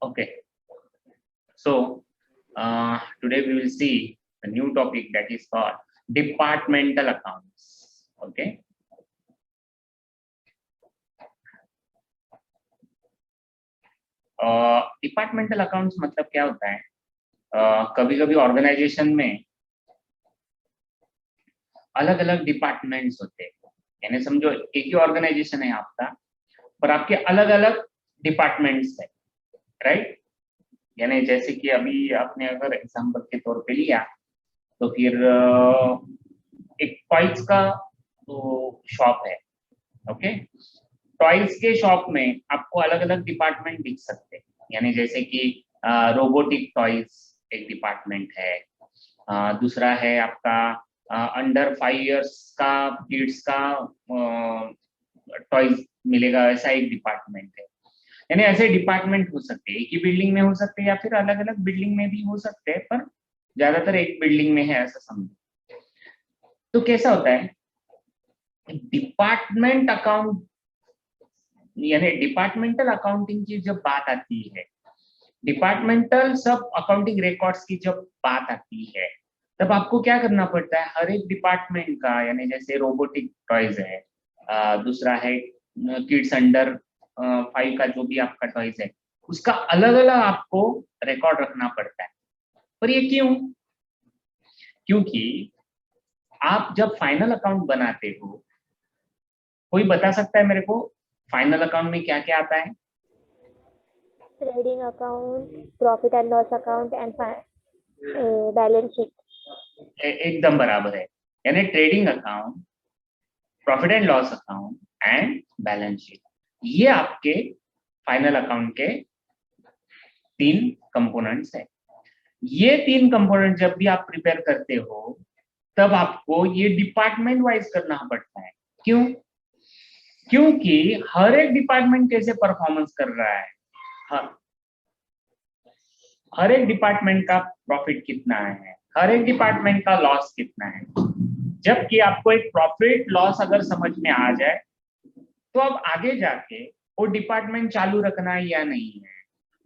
Okay, so today we will see a new topic that is called departmental accounts. Okay, departmental accounts मतलब क्या होता है? कभी कभी ऑर्गेनाइजेशन में अलग अलग डिपार्टमेंट्स होते हैं, यानी समझो एक ही ऑर्गेनाइजेशन है आपका, पर आपके अलग अलग डिपार्टमेंट्स है, राइट? यानी जैसे कि अभी आपने अगर एग्जांपल के तौर पे लिया तो फिर एक टॉयज का तो शॉप है। ओके, टॉयज के शॉप में आपको अलग अलग डिपार्टमेंट दिख सकते हैं, यानी जैसे कि रोबोटिक टॉयज एक डिपार्टमेंट है, दूसरा है आपका अंडर 5 इयर्स का किड्स का टॉयज मिलेगा, ऐसा एक डिपार्टमेंट है। यानी ऐसे डिपार्टमेंट हो सकते हैं, एक ही बिल्डिंग में हो सकते हैं या फिर अलग अलग बिल्डिंग में भी हो सकते हैं, पर ज्यादातर एक बिल्डिंग में है ऐसा समझो। तो कैसा होता है डिपार्टमेंट अकाउंट, यानी डिपार्टमेंटल अकाउंटिंग की जब बात आती है, डिपार्टमेंटल सब अकाउंटिंग रिकॉर्ड्स की जब बात आती है, तब आपको क्या करना पड़ता है, हर एक डिपार्टमेंट का, यानी जैसे रोबोटिक टॉयज है, दूसरा है किड्स अंडर 5 का जो भी आपका टॉयज है, उसका अलग अलग आपको रिकॉर्ड रखना पड़ता है। पर ये क्यों? क्योंकि आप जब फाइनल अकाउंट बनाते हो, कोई बता सकता है मेरे को फाइनल अकाउंट में क्या क्या आता है? Trading account, profit and loss account and balance sheet. एकदम बराबर है, यानी trading account, profit and loss account and balance sheet, ये आपके फाइनल अकाउंट के 3 कंपोनेंट्स है। ये 3 कंपोनेंट जब भी आप प्रिपेयर करते हो, तब आपको ये डिपार्टमेंट वाइज करना पड़ता है। क्यों? क्योंकि हर एक डिपार्टमेंट कैसे परफॉर्मेंस कर रहा है, हर एक डिपार्टमेंट का प्रॉफिट कितना है, हर एक डिपार्टमेंट का लॉस कितना है। जबकि आपको एक प्रॉफिट लॉस अगर समझ में आ जाए, तो अब आगे जाके वो डिपार्टमेंट चालू रखना है या नहीं है,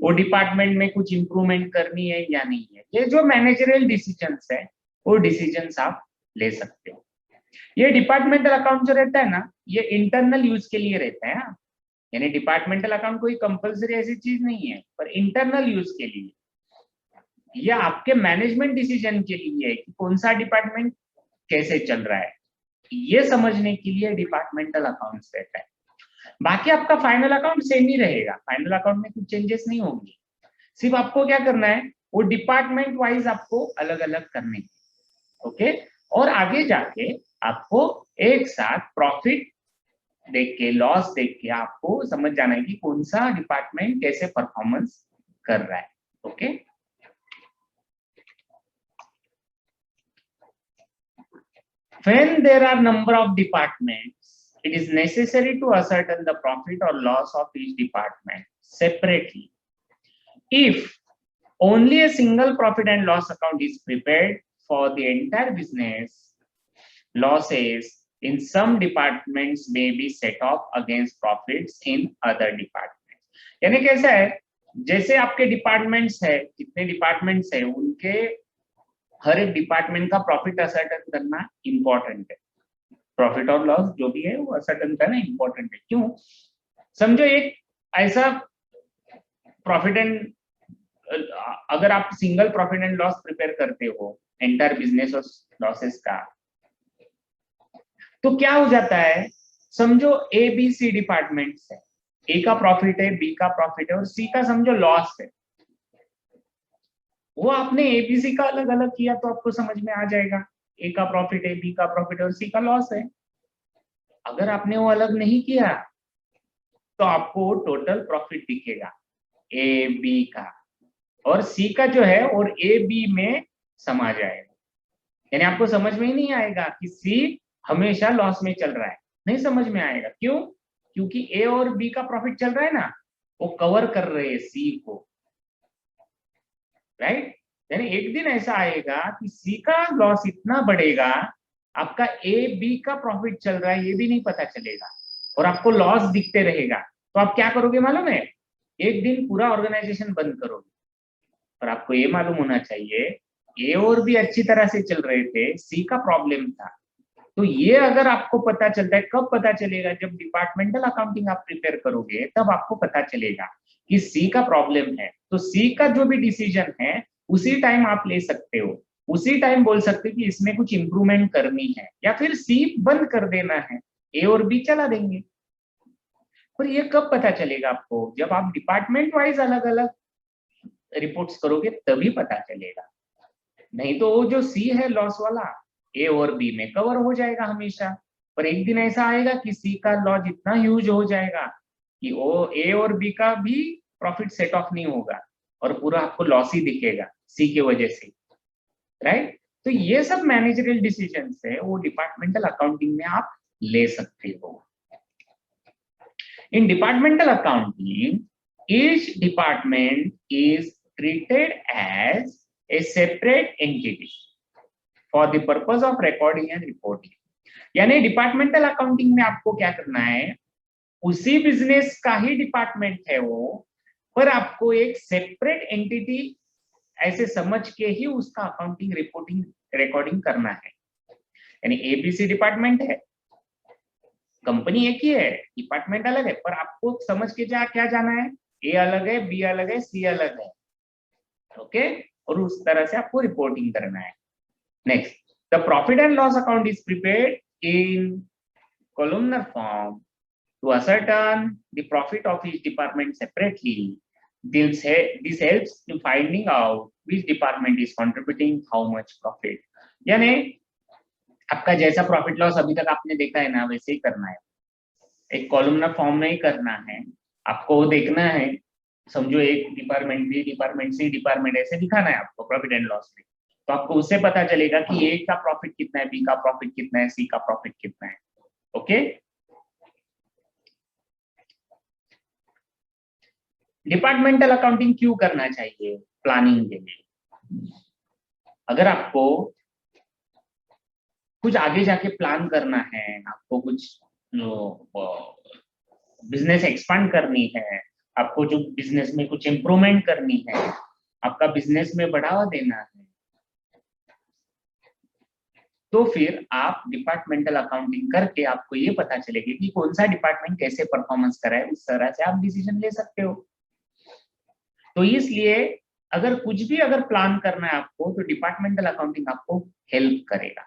वो डिपार्टमेंट में कुछ इंप्रूवमेंट करनी है या नहीं है, ये जो मैनेजरियल डिसीजंस है, वो डिसीजंस आप ले सकते हो। ये डिपार्टमेंटल अकाउंट जो रहता है ना, ये इंटरनल यूज के लिए रहता है, यानी डिपार्टमेंटल अकाउंट कोई कंपलसरी ऐसी चीज नहीं है, पर इंटरनल यूज के लिए, ये आपके मैनेजमेंट डिसीजन के लिए है कि कौन सा डिपार्टमेंट कैसे चल रहा है, ये समझने के लिए डिपार्टमेंटल अकाउंट्स रहता है। बाकी आपका फाइनल अकाउंट सेम ही रहेगा, फाइनल अकाउंट में कुछ चेंजेस नहीं होंगे, सिर्फ आपको क्या करना है, वो डिपार्टमेंट वाइज आपको अलग अलग करने। ओके, और आगे जाके आपको एक साथ प्रॉफिट देख के, लॉस देख के आपको समझ जाना है कि कौन सा डिपार्टमेंट कैसे परफॉर्मेंस कर रहा है। Okay, when there are number of departments, it is necessary to ascertain the profit or loss of each department separately. If only a single profit and loss account is prepared for the entire business, losses in some departments may be set off against profits in other departments. यानी कैसा है, जैसे आपके departments है, जितने departments है उनके हर एक डिपार्टमेंट का प्रॉफिट असर्टन करना इंपॉर्टेंट है, प्रॉफिट और लॉस जो भी है वो असर्टन करना इंपॉर्टेंट है। क्यों? समझो एक ऐसा प्रॉफिट एंड, अगर आप single profit and loss prepare करते हो एंटायर बिजनेस और लॉसेस का, तो क्या हो जाता है, समझो ए बी सी डिपार्टमेंट्स है, ए का प्रॉफिट है, बी का प्रॉफिट है और सी का समझो लॉस है। वो आपने एबीसी का अलग अलग किया तो आपको समझ में आ जाएगा, ए का प्रॉफिट है, बी का प्रॉफिट है और सी का लॉस है। अगर आपने वो अलग नहीं किया तो आपको टोटल प्रॉफिट दिखेगा ए बी का, और सी का जो है और ए बी में समा जाएगा, यानी आपको समझ में ही नहीं आएगा कि सी हमेशा लॉस में चल रहा है, नहीं समझ में आएगा। क्यों? क्योंकि ए और बी का प्रॉफिट चल रहा है ना, वो कवर कर रहे हैं सी को, राइट? यानी एक दिन ऐसा आएगा कि सी का लॉस इतना बढ़ेगा, आपका ए बी का प्रॉफिट चल रहा है ये भी नहीं पता चलेगा और आपको लॉस दिखते रहेगा, तो आप क्या करोगे मालूम है, एक दिन पूरा ऑर्गेनाइजेशन बंद करोगे, पर आपको ये मालूम होना चाहिए ए और बी अच्छी तरह से चल रहे थे, सी का प्रॉब्लम था। तो ये अगर आपको पता चलता है, कब पता चलेगा? जब डिपार्टमेंटल अकाउंटिंग आप प्रिपेयर करोगे तब आपको पता चलेगा कि सी का प्रॉब्लम है। तो सी का जो भी डिसीजन है उसी टाइम आप ले सकते हो, उसी टाइम बोल सकते हो कि इसमें कुछ इंप्रूवमेंट करनी है, या फिर सी बंद कर देना है, ए और बी चला देंगे। पर ये कब पता चलेगा आपको? जब आप डिपार्टमेंट वाइज अलग अलग रिपोर्ट्स करोगे तभी पता चलेगा। नहीं तो वो जो सी है लॉस वाला, ए और बी में कवर हो जाएगा हमेशा। पर एक दिन ऐसा आएगा कि सी का लॉस इतना ह्यूज हो जाएगा कि वो ए और बी का भी प्रॉफिट सेट ऑफ नहीं होगा और पूरा आपको लॉस ही दिखेगा सी की वजह से, राइट? तो ये सब मैनेजरियल डिसीजन है, वो डिपार्टमेंटल अकाउंटिंग में आप ले सकते हो। In departmental accounting, each department is treated as a separate entity for the purpose of recording and reporting। यानी डिपार्टमेंटल अकाउंटिंग में आपको क्या करना है, उसी बिजनेस का ही डिपार्टमेंट है वो, पर आपको एक सेपरेट एंटिटी ऐसे समझ के ही उसका अकाउंटिंग रिपोर्टिंग रिकॉर्डिंग करना है। यानी एबीसी डिपार्टमेंट है, कंपनी एक ही है, डिपार्टमेंट अलग है, पर आपको समझ के क्या जाना है, ए अलग है, बी अलग है, सी अलग है, ओके? और उस तरह से आपको रिपोर्टिंग करना है। Next, the profit and loss account is prepared in columnar form to ascertain the profit of each department separately। This helps in finding out which department is contributing how much profit। यानी आपका जैसा profit loss अभी तक आपने देखा है ना, वैसे ही करना है, एक कॉलमनर फॉर्म में ही करना है। आपको देखना है, समझो एक department B, department C, department ऐसे दिखाना है आपको प्रॉफिट एंड लॉस में। तो आपको उससे पता चलेगा कि ए का प्रॉफिट कितना है, बी का प्रॉफिट कितना है, सी का प्रॉफिट कितना है, ओके? डिपार्टमेंटल अकाउंटिंग क्यों करना चाहिए? प्लानिंग के लिए। अगर आपको कुछ आगे जाके प्लान करना है, आपको कुछ बिजनेस एक्सपांड करनी है, आपको जो बिजनेस में कुछ इंप्रूवमेंट करनी है, आपका बिजनेस में बढ़ावा देना है, तो फिर आप डिपार्टमेंटल अकाउंटिंग करके आपको ये पता चलेगा कि कौन सा डिपार्टमेंट कैसे परफॉर्मेंस कर रहा है, उस तरह से आप डिसीजन ले सकते हो। तो इसलिए अगर कुछ भी अगर प्लान करना है आपको, तो डिपार्टमेंटल अकाउंटिंग आपको हेल्प करेगा,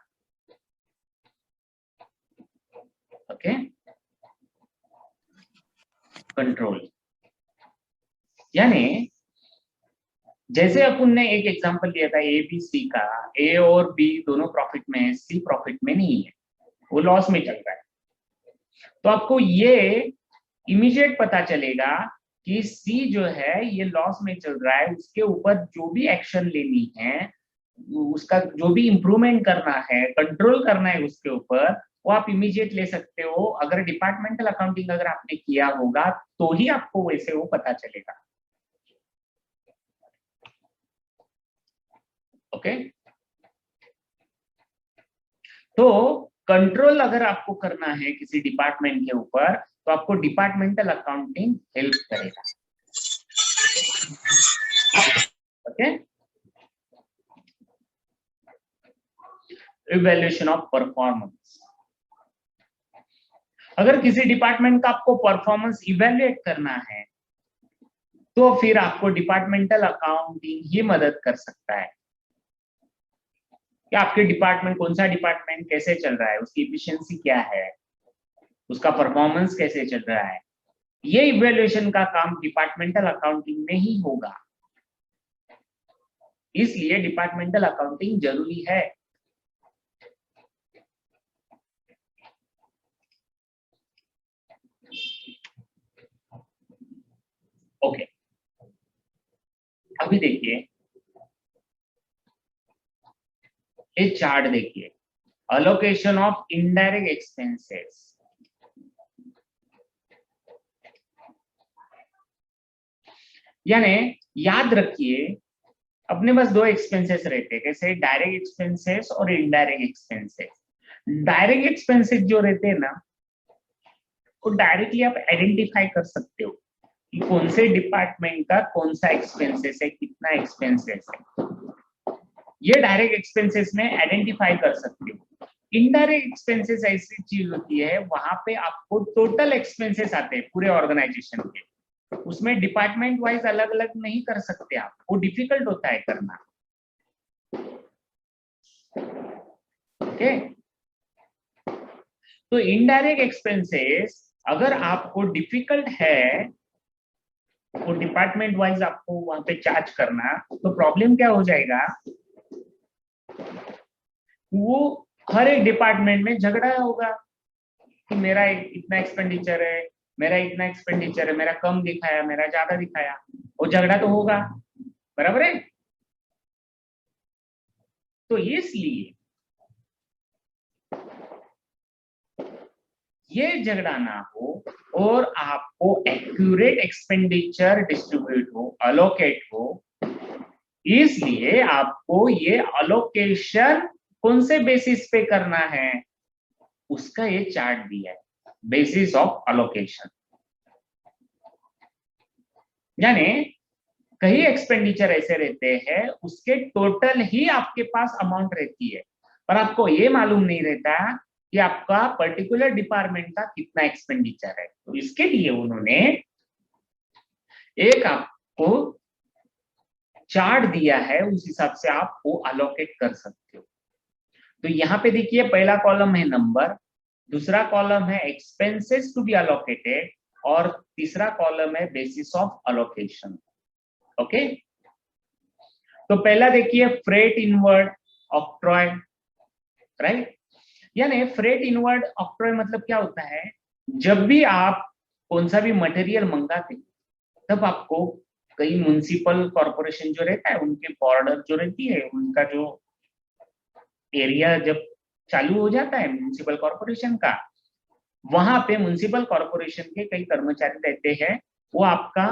ओके? कंट्रोल, यानी जैसे अपन ने एक एग्जांपल लिया था ए बी सी का, ए और बी दोनों प्रॉफिट में है, सी प्रॉफिट में नहीं है, वो लॉस में चल रहा है। तो आपको ये इमीडिएट पता चलेगा कि सी जो है ये लॉस में चल रहा है, उसके ऊपर जो भी एक्शन लेनी है, उसका जो भी इंप्रूवमेंट करना है, कंट्रोल करना है उसके ऊपर, वो आप इमीडिएट ले सकते हो। अगर डिपार्टमेंटल अकाउंटिंग अगर आपने किया होगा तो ही आपको वैसे वो पता चलेगा, ओके? तो कंट्रोल अगर आपको करना है किसी डिपार्टमेंट के ऊपर, तो आपको डिपार्टमेंटल अकाउंटिंग हेल्प करेगा, ओके? इवैल्यूएशन ऑफ परफॉर्मेंस, अगर किसी डिपार्टमेंट का आपको परफॉर्मेंस इवैल्यूएट करना है तो फिर आपको डिपार्टमेंटल अकाउंटिंग ही मदद कर सकता है कि आपके डिपार्टमेंट, कौन सा डिपार्टमेंट कैसे चल रहा है, उसकी एफिशिएंसी क्या है, उसका परफॉर्मेंस कैसे चल रहा है। ये इवैल्यूएशन का काम डिपार्टमेंटल अकाउंटिंग में ही होगा, इसलिए डिपार्टमेंटल अकाउंटिंग जरूरी है। ओके, अभी देखिए ये चार्ट देखिए, अलोकेशन ऑफ इनडायरेक्ट एक्सपेंसेस। यानी याद रखिए अपने पास दो एक्सपेंसेस रहते हैं, कैसे? डायरेक्ट एक्सपेंसेस और इनडायरेक्ट एक्सपेंसेस। डायरेक्ट एक्सपेंसेस जो रहते हैं ना, वो डायरेक्टली आप आइडेंटिफाई कर सकते हो कि कौन से डिपार्टमेंट का कौन सा एक्सपेंसेस है, कितना एक्सपेंसेस है, ये डायरेक्ट एक्सपेंसेस में आइडेंटिफाई कर सकते हो। इनडायरेक्ट एक्सपेंसेस ऐसी चीज होती है, वहां पे आपको टोटल एक्सपेंसेस आते हैं पूरे ऑर्गेनाइजेशन के, उसमें डिपार्टमेंट वाइज अलग अलग नहीं कर सकते आप, वो डिफिकल्ट होता है करना। ओके, तो इनडायरेक्ट एक्सपेंसेस अगर आपको डिफिकल्ट है वो डिपार्टमेंट वाइज आपको वहां पे चार्ज करना, तो प्रॉब्लम क्या हो जाएगा, वो हर एक डिपार्टमेंट में झगड़ा होगा कि मेरा इतना एक्सपेंडिचर है, मेरा इतना एक्सपेंडिचर है, मेरा कम दिखाया, मेरा ज्यादा दिखाया, वो झगड़ा तो होगा, बराबर है। तो इसलिए ये झगड़ा ना हो और आपको एक्यूरेट एक्सपेंडिचर डिस्ट्रीब्यूट हो, अलोकेट हो, इसलिए आपको ये अलोकेशन कौन से बेसिस पे करना है उसका ये चार्ट दिया है, बेसिस ऑफ अलोकेशन। यानी कई एक्सपेंडिचर ऐसे रहते हैं उसके टोटल ही आपके पास अमाउंट रहती है, पर आपको ये मालूम नहीं रहता कि आपका पर्टिकुलर डिपार्टमेंट का कितना एक्सपेंडिचर है। तो इसके लिए उन्होंने एक आपको चार्ट दिया है, उस हिसाब से आप वो अलोकेट कर सकते हो। तो यहाँ पे देखिए पहला कॉलम है नंबर, दूसरा कॉलम है एक्सपेंसेस टू बी अलोकेटेड और तीसरा कॉलम है बेसिस ऑफ अलोकेशन। ओके, तो पहला देखिए फ्रेट इनवर्ड ऑक्ट्रॉय, राइट। यानी फ्रेट इनवर्ड ऑक्ट्रॉय मतलब क्या होता है, जब भी आप कौन सा भी मटेरियल मंगाते तब आपको कई म्युनिसिपल कॉर्पोरेशन जो रहता है उनके बॉर्डर जो रहती है, उनका जो एरिया जब चालू हो जाता है म्युनिसिपल कॉर्पोरेशन का, वहां पे म्युनिसिपल कॉर्पोरेशन के कई कर्मचारी रहते हैं, वो आपका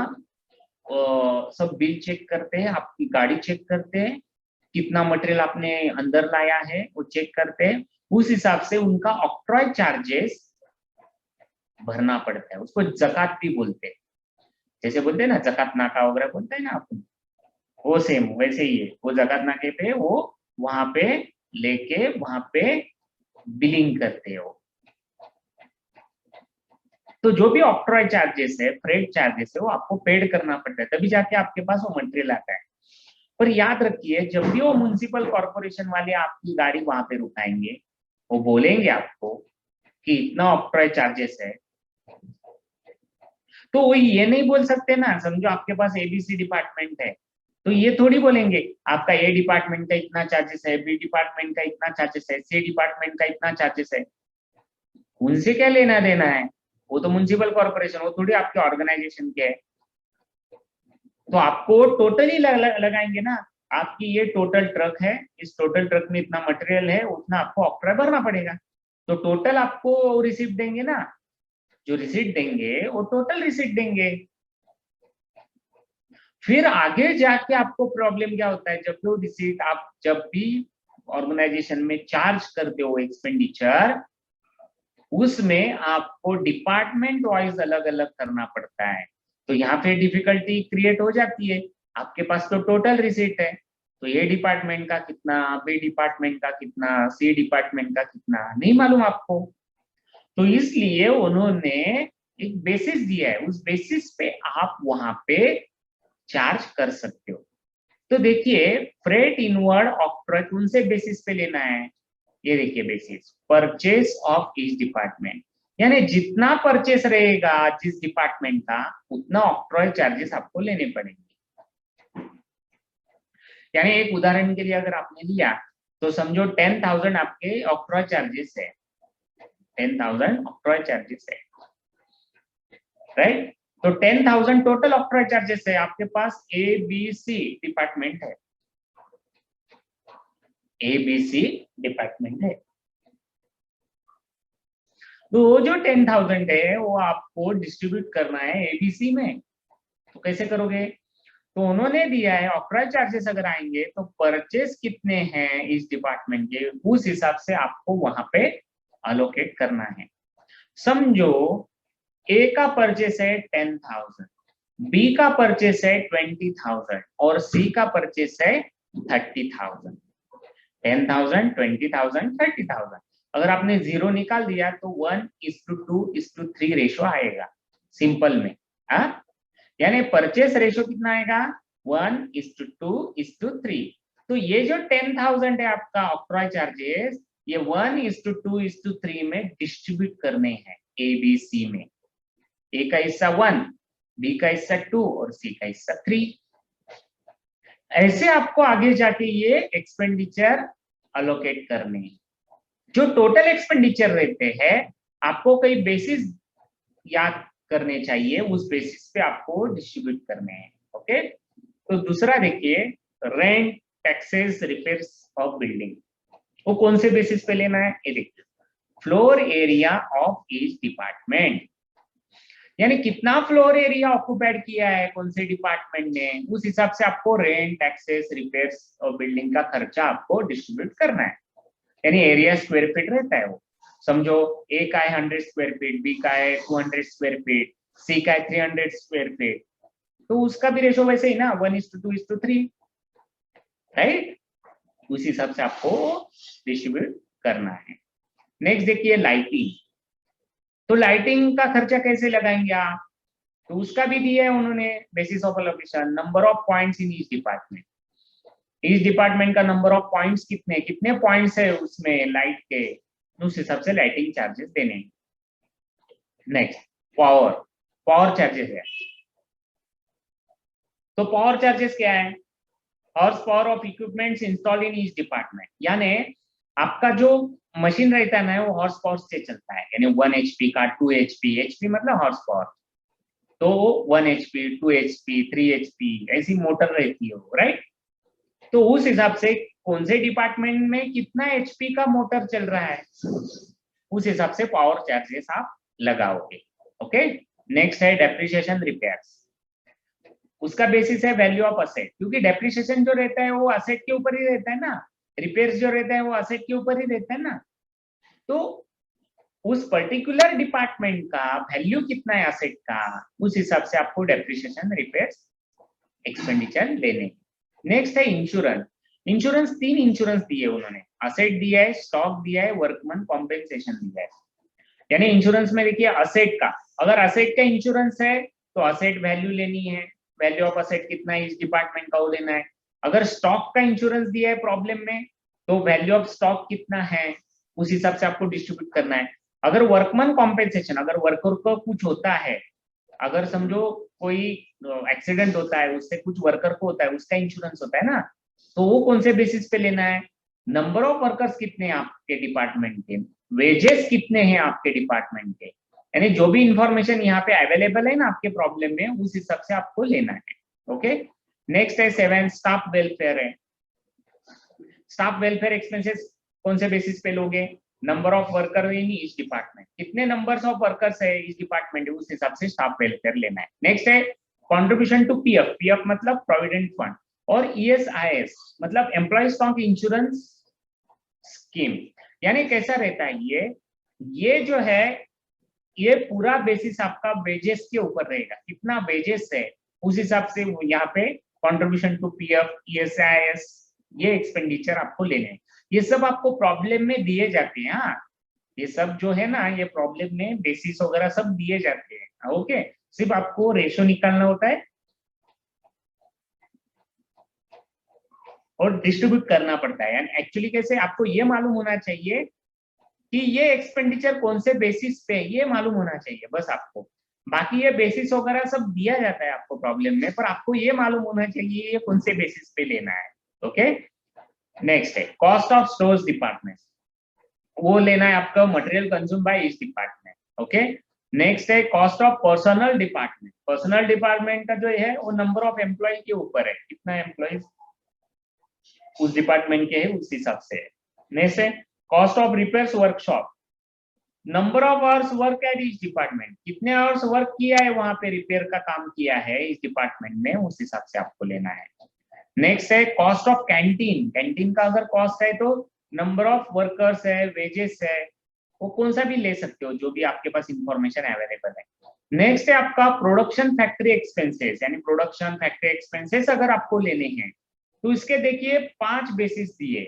सब बिल चेक करते हैं, आपकी गाड़ी चेक करते हैं, कितना मटेरियल आपने अंदर लाया है वो चेक करते हैं, उस हिसाब से उनका ऑक्ट्रॉय चार्जेस भरना पड़ता है, उसको जकात भी बोलते हैं। जैसे बोलते हैं ना जकात नाका वगैरह बोलते हैं ना अपन, वो सेम वैसे ही है, वो जकात नाके पे वो वहां पे लेके वहां पे बिलिंग करते हो। तो जो भी ऑक्ट्रॉय चार्जेस है, फ्रेट चार्जेस है, वो आपको पेड करना पड़ता है, तभी जाके आपके पास वो मटेरियल आता है। पर याद रखिए जब भी वो म्युनिसिपल कॉर्पोरेशन वाले आपकी गाड़ी वहां पे रुकाएंगे, वो बोलेंगे आपको कि इतना ऑक्ट्रॉय चार्जेस है, तो वो ये नहीं बोल सकते ना, समझो आपके पास एबीसी डिपार्टमेंट है, तो ये थोड़ी बोलेंगे आपका ए डिपार्टमेंट का इतना चार्जेस है, बी डिपार्टमेंट का इतना चार्जेस है, सी डिपार्टमेंट का इतना चार्जेस है। उनसे क्या लेना देना है, वो तो म्युनिसिपल कॉर्पोरेशन, वो थोड़ी आपके ऑर्गेनाइजेशन के है। तो आपको टोटल ही लगाएंगे ना, आपकी ये टोटल ट्रक है, इस टोटल ट्रक में इतना मटेरियल है, उतना आपको ऑक्ट्रॉय भरना पड़ेगा, तो टोटल आपको रिसिप्ट देंगे ना, जो रिसिप्ट देंगे वो टोटल रिसिप्ट देंगे। फिर आगे जाके आपको प्रॉब्लम क्या होता है, जब वो रिसिप्ट आप जब भी ऑर्गेनाइजेशन में चार्ज करते हो एक्सपेंडिचर, उसमें आपको डिपार्टमेंट वाइज अलग अलग करना पड़ता है। तो यहाँ पे डिफिकल्टी क्रिएट हो जाती है, आपके पास तो टोटल रिसिप्ट है, तो ए डिपार्टमेंट का कितना, बी डिपार्टमेंट का कितना, सी डिपार्टमेंट का कितना नहीं मालूम आपको, तो इसलिए उन्होंने एक बेसिस दिया है, उस बेसिस पे आप वहां पे चार्ज कर सकते हो। तो देखिए फ्रेट इनवर्ड ऑक्ट्रॉय कौन से बेसिस पे लेना है, ये देखिए basis purchase of each department, यानी जितना परचेस रहेगा जिस डिपार्टमेंट का उतना ऑक्ट्रॉय चार्जेस आपको लेने पड़ेंगे। यानी एक उदाहरण के लिए अगर आपने लिया तो समझो 10,000 आपके ऑक्ट्रॉय चार्जेस है, 10,000 ऑक्ट्रॉय चार्जेस है, राइट। तो 10,000 टोटल ऑक्ट्रॉय चार्जेस है, आपके पास ए बी सी डिपार्टमेंट है, एबीसी डिपार्टमेंट है, तो वो जो 10,000 है वो आपको डिस्ट्रीब्यूट करना है एबीसी में, तो कैसे करोगे, तो उन्होंने दिया है ऑक्ट्रॉय चार्जेस अगर आएंगे तो परचेस कितने हैं इस डिपार्टमेंट के, उस हिसाब से आपको वहां पे अलोकेट करना है। समझो ए का परचेस है 10,000, बी का परचेस है 20,000 और सी का परचेस है 30,000। 10,000, 20,000, 30,000। अगर आपने जीरो निकाल दिया तो 1:2:3 रेशो आएगा सिंपल में। हाँ, यानी परचेस रेशो कितना आएगा 1:2:3। तो ये जो 10,000 है आपका ऑक्ट्रॉय चार्जेस, ये 1:2:3 में डिस्ट्रीब्यूट करने हैं ए बी सी में। ए का हिस्सा 1, बी का हिस्सा 2 और सी का हिस्सा 3। ऐसे आपको आगे जाके ये एक्सपेंडिचर अलोकेट करने हैं। जो टोटल एक्सपेंडिचर रहते हैं आपको कई बेसिस याद करने चाहिए, उस बेसिस पे आपको डिस्ट्रीब्यूट करने हैं। ओके, तो दूसरा देखिए, rent, taxes, repairs of building, वो कौन से बेसिस पे लेना है ये देखिए। Floor area of each department, यानी कितना फ्लोर एरिया ऑक्युपाइड किया है कौन से डिपार्टमेंट ने, उस हिसाब से आपको रेंट, टैक्सेस, रिपेयर्स और बिल्डिंग का खर्चा आपको डिस्ट्रीब्यूट करना है। यानी एरिया स्क्वायर फीट रहता है वो, समझो ए का है 100 स्क्वायर फीट, बी का है 200 स्क्वायर फीट, सी का है 300 स्क्वायर फीट, तो उसका भी रेशो वैसे ही ना 1:2:3, राइट। उस हिसाब से आपको डिस्ट्रीब्यूट करना है। नेक्स्ट देखिए लाइटिंग, तो लाइटिंग का खर्चा कैसे लगाएंगे आप, तो उसका भी दिया है उन्होंने basis of allocation, number of points in each department. इस डिपार्टमेंट का नंबर ऑफ पॉइंट्स कितने पॉइंट्स है उसमें लाइट के, उस हिसाब से लाइटिंग चार्जेस देने हैं। नेक्स्ट पावर चार्जेस है, तो पावर चार्जेस क्या है, horse power of equipments installed in each department, यानी आपका जो मशीन रहता है ना वो हॉर्स पावर से चलता है, यानी 1 HP का 2 HP, HP मतलब हॉर्स पावर, तो 1 HP, 2 HP, 3 HP ऐसी मोटर रहती है वो, राइट। तो उस हिसाब से कौन से डिपार्टमेंट में कितना HP का मोटर चल रहा है, उस हिसाब से पावर चार्जेस आप लगाओगे। ओके, नेक्स्ट है डेप्रिसिएशन रिपेयर्स, उसका बेसिस है वैल्यू ऑफ असेट, क्योंकि डेप्रिसिएशन जो रहता है वो असेट के ऊपर ही रहता है ना, रिपेयर्स जो रहता है वो असेट के ऊपर ही रहता है ना। तो उस पर्टिकुलर डिपार्टमेंट का वैल्यू कितना है असेट का, उस हिसाब से आपको डेप्रिसिएशन रिपेयर्स एक्सपेंडिचर लेने। नेक्स्ट है इंश्योरेंस, इंश्योरेंस 3 इंश्योरेंस दिए उन्होंने, असेट दिया है, स्टॉक दिया है, वर्कमैन कॉम्पेंसेशन दिया है। यानी इंश्योरेंस में देखिए असेट का, अगर असेट का इंश्योरेंस है तो असेट वैल्यू लेनी है, वैल्यू ऑफ असेट कितना है इस डिपार्टमेंट का वो लेना है। अगर स्टॉक का इंश्योरेंस दिया है प्रॉब्लम में तो वैल्यू ऑफ स्टॉक कितना है उस हिसाब से आपको डिस्ट्रीब्यूट करना है। अगर वर्कमैन कॉम्पेंसेशन, अगर वर्कर को कुछ होता है, अगर समझो कोई एक्सीडेंट होता है उससे कुछ वर्कर को होता है, उसका इंश्योरेंस होता है ना, तो वो कौन से बेसिस पे लेना है, नंबर ऑफ वर्कर्स कितने हैं आपके डिपार्टमेंट के, वेजेस कितने हैं आपके डिपार्टमेंट के, यानी जो भी इंफॉर्मेशन यहाँ पे अवेलेबल है ना आपके प्रॉब्लम में उस हिसाब से आपको लेना है। ओके, नेक्स्ट है 7 स्टाफ वेलफेयर है। स्टाफ वेलफेयर एक्सपेंसेस कौन से बेसिस पे लोगे, number of worker in each department, कितने नंबर्स ऑफ वर्कर्स है इस डिपार्टमेंट, उस हिसाब से स्टाफ वेलफेयर लेना है। नेक्स्ट है कंट्रीब्यूशन टू पीएफ, पीएफ मतलब प्रोविडेंट फंड, और ईएसआईएस मतलब एम्प्लॉय स्टॉक इंश्योरेंस स्कीम। यानी कैसा रहता है ये जो है ये पूरा बेसिस आपका वेजेस के ऊपर रहेगा, कितना वेजेस है उस हिसाब से यहाँ पे कंट्रीब्यूशन टू पीएफ, ईएसआईएस, ये एक्सपेंडिचर आपको लेने हैं। ये सब आपको प्रॉब्लम में दिए जाते हैं। हाँ, ये सब जो है ना ये प्रॉब्लम में बेसिस वगैरह सब दिए जाते हैं। ओके, सिर्फ आपको रेशो निकालना होता है और डिस्ट्रीब्यूट करना पड़ता है। यानी एक्चुअली कैसे आपको ये मालूम होना चाहिए कि ये एक्सपेंडिचर कौन से बेसिस पे, ये मालूम होना चाहिए बस आपको। बाकी ये बेसिस वगैरह सब दिया जाता है आपको प्रॉब्लम में, पर आपको ये मालूम होना चाहिए ये कौन से बेसिस पे लेना है। ओके, नेक्स्ट है कॉस्ट ऑफ स्टोर्स डिपार्टमेंट, वो लेना है आपका material consume by each department. Okay, next है cost of personal department, personal department का जो है वो नंबर ऑफ एम्प्लॉय के ऊपर है, कितना एम्प्लॉय उस डिपार्टमेंट के है उस हिसाब से। नेक्स्ट है cost of repairs workshop, number of hours work at each department, कितने आवर्स वर्क किया है वहां पे रिपेयर का काम किया है इस डिपार्टमेंट में, उस हिसाब से आपको लेना है। नेक्स्ट है कॉस्ट ऑफ कैंटीन, कैंटीन का अगर कॉस्ट है तो नंबर ऑफ वर्कर्स है, वेजेस है, वो कौन सा भी ले सकते हो जो भी आपके पास इंफॉर्मेशन अवेलेबल है। नेक्स्ट है आपका प्रोडक्शन फैक्ट्री एक्सपेंसेस, यानी प्रोडक्शन फैक्ट्री एक्सपेंसेस अगर आपको लेने हैं तो इसके देखिए 5 बेसिस दिए,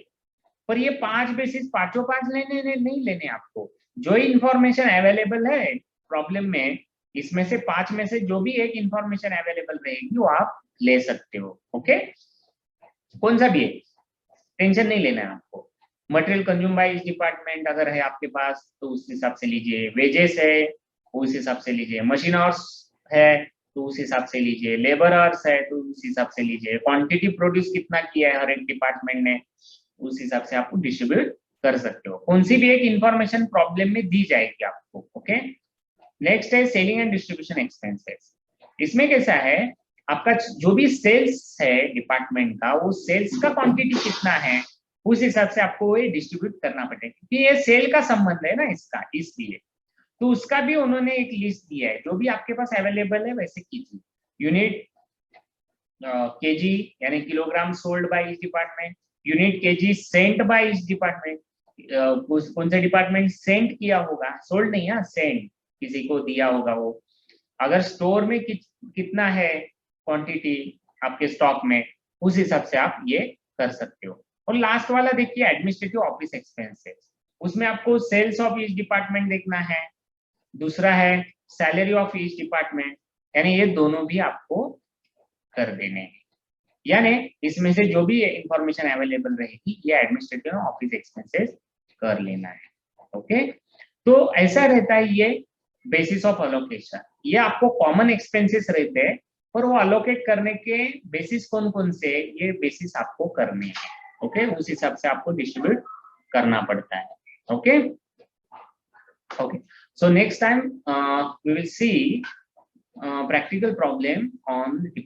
पर ये 5 बेसिस पांचों 5 नहीं लेने आपको। जो इंफॉर्मेशन अवेलेबल है प्रॉब्लम में, इसमें से 5 में से जो भी एक इंफॉर्मेशन अवेलेबल रहेगी वो आप ले सकते हो। ओके, कौन सा भी है, टेंशन नहीं लेना है आपको। मटेरियल कंज्यूम बाय इस डिपार्टमेंट अगर है आपके पास तो उस हिसाब से लीजिए, वेजेस है उस हिसाब से लीजिए, मशीन आवर्स है तो उस हिसाब से लीजिए, लेबर आवर्स है तो उस हिसाब से लीजिए, क्वांटिटी प्रोड्यूस कितना किया है हर एक डिपार्टमेंट ने उस हिसाब से आपको डिस्ट्रीब्यूट कर सकते हो। कौन सी भी एक इंफॉर्मेशन प्रॉब्लम में दी जाएगी आपको। ओके, नेक्स्ट है सेलिंग एंड डिस्ट्रीब्यूशन एक्सपेंसेस। इसमें कैसा है, आपका जो भी सेल्स है डिपार्टमेंट का, वो सेल्स का क्वांटिटी कितना है उस हिसाब से आपको ये डिस्ट्रीब्यूट करना पड़ेगा, क्योंकि ये सेल का संबंध है ना इसका, इसलिए तो उसका भी उन्होंने एक लिस्ट दिया है, जो भी आपके पास अवेलेबल है वैसे कीजिए। यूनिट केजी यानी किलोग्राम सोल्ड बाय इस department, unit KG sent by इस डिपार्टमेंट, कौन सा डिपार्टमेंट सेंट किया होगा, सोल्ड नहीं है, सेंट किसी को दिया होगा वो, अगर स्टोर में कितना है क्वांटिटी आपके स्टॉक में, उस हिसाब से आप ये कर सकते हो। और लास्ट वाला देखिए एडमिनिस्ट्रेटिव ऑफिस एक्सपेंसेस, उसमें आपको सेल्स ऑफ ईच डिपार्टमेंट देखना है, दूसरा है सैलरी ऑफ ईच डिपार्टमेंट, यानी ये दोनों भी आपको कर देने हैं। यानी इसमें से जो भी इंफॉर्मेशन अवेलेबल रहेगी ये एडमिनिस्ट्रेटिव ऑफिस एक्सपेंसेस कर लेना है। ओके, तो ऐसा रहता है ये बेसिस ऑफ अलोकेशन। ये आपको कॉमन एक्सपेंसेस रहते हैं, पर वो अलोकेट करने के बेसिस कौन कौन से, ये बेसिस आपको करने हैं। ओके, उस हिसाब से आपको डिस्ट्रीब्यूट करना पड़ता है। Okay okay, so next time we will see practical problem on